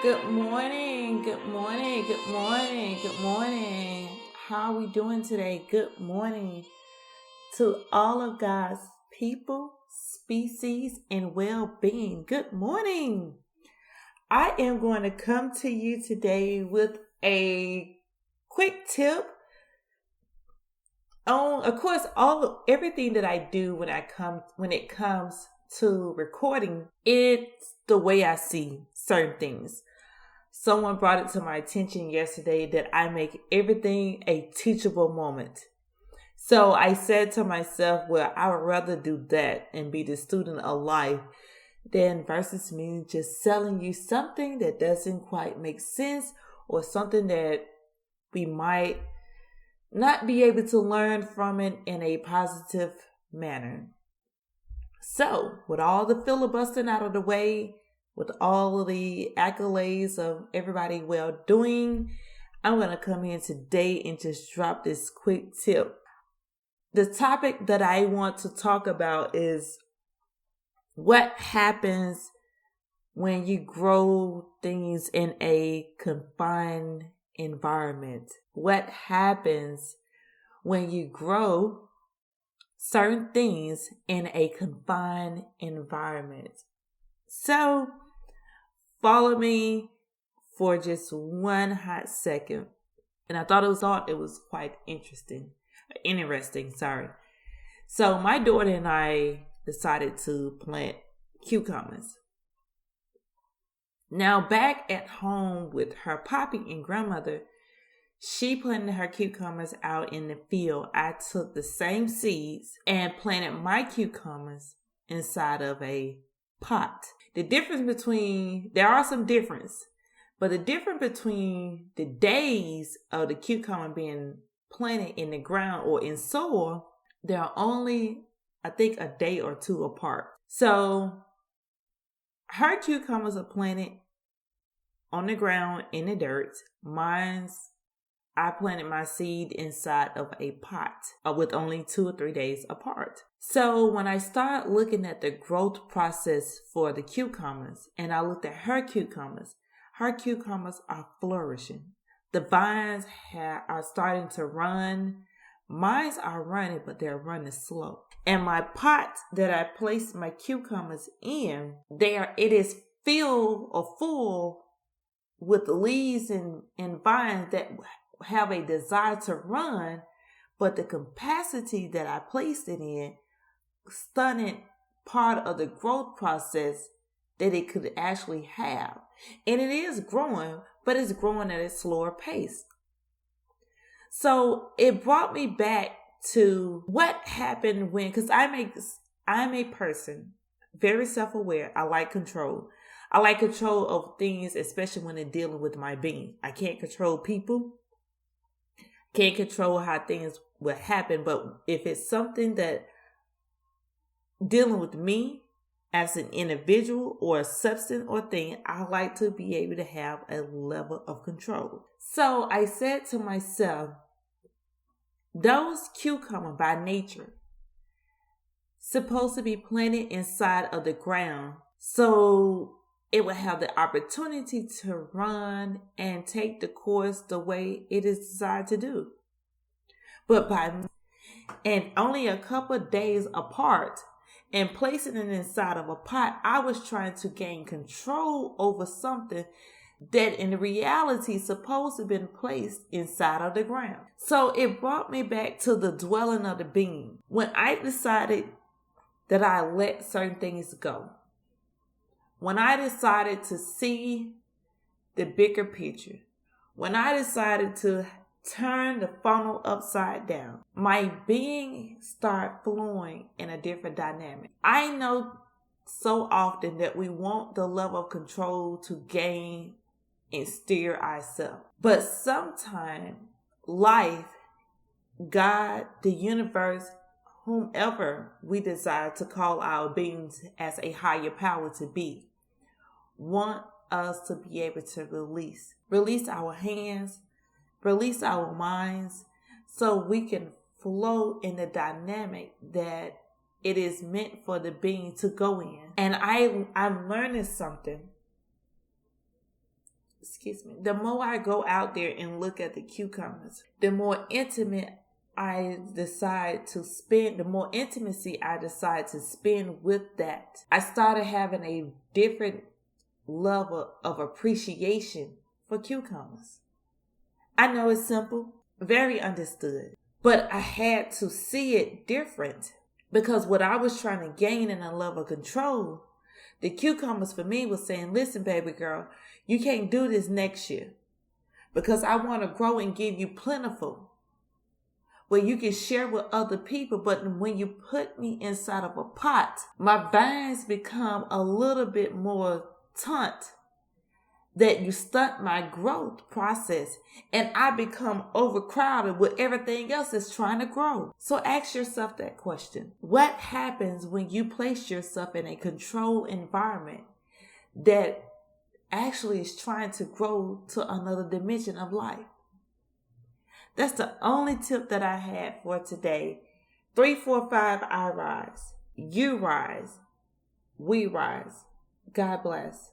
Good morning, good morning, good morning, good morning. How are we doing today? Good morning to all of God's people, species, and well being. Good morning. I am going to come to you today with a quick tip on, of course, everything that I do when it comes to recording. It's the way I see certain things. Someone brought it to my attention yesterday that I make everything a teachable moment. So I said to myself, well, I would rather do that and be the student of life than versus me just selling you something that doesn't quite make sense or something that we might not be able to learn from it in a positive manner. So with all the filibustering out of the way, with all of the accolades of everybody well doing, I'm going to come in today and just drop this quick tip. The topic that I want to talk about is what happens when you grow things in a confined environment. What happens when you grow certain things in a confined environment? So, follow me for just one hot second. And I thought it was quite interesting. So my daughter and I decided to plant cucumbers. Now back at home with her poppy and grandmother, she planted her cucumbers out in the field. I took the same seeds and planted my cucumbers inside of a pot. There are some difference, but the difference between the days of the cucumber being planted in the ground or in soil, they are only, I think, a day or two apart. So her cucumbers are planted on the ground in the dirt. I planted my seed inside of a pot with only 2 or 3 days apart. So when I started looking at the growth process for the cucumbers and I looked at her cucumbers are flourishing. The vines are starting to run. Mine are running, but they're running slow. And my pot that I placed my cucumbers in, it is filled or full with leaves and vines that have a desire to run, but the capacity that I placed it in stunted part of the growth process that it could actually have. And it is growing, but it's growing at a slower pace. So it brought me back to what happened because I'm a person, very self-aware. I like control. I like control of things, especially when they're dealing with my being. I can't control people. Can't control how things will happen, but if it's something that dealing with me as an individual or a substance or thing, I like to be able to have a level of control. So I said to myself, those cucumbers by nature supposed to be planted inside of the ground so it will have the opportunity to run and take the course the way it is desired to do. But and only a couple of days apart and placing it inside of a pot, I was trying to gain control over something that in reality supposed to have been placed inside of the ground. So it brought me back to the dwelling of the being. When I decided that I let certain things go, when I decided to see the bigger picture, when I decided to turn the funnel upside down, my being started flowing in a different dynamic. I know so often that we want the level of control to gain and steer ourselves. But sometimes life, God, the universe, whomever we desire to call our beings as a higher power to be, want us to be able to release our hands, release our minds, so we can flow in the dynamic that it is meant for the being to go in. And I'm learning something the more I go out there and look at the cucumbers, the more intimacy I decide to spend with that. I started having a different level of appreciation for cucumbers. I know it's simple, very understood, but I had to see it different because what I was trying to gain in a level of control, the cucumbers for me was saying, listen, baby girl, you can't do this next year because I want to grow and give you plentiful where you can share with other people. But when you put me inside of a pot, my vines become a little bit more taut, that you stunt my growth process and I become overcrowded with everything else that's trying to grow. So ask yourself that question. What happens when you place yourself in a controlled environment that actually is trying to grow to another dimension of life? That's the only tip that I had for today. 3, 4, 5, I rise. You rise. We rise. God bless.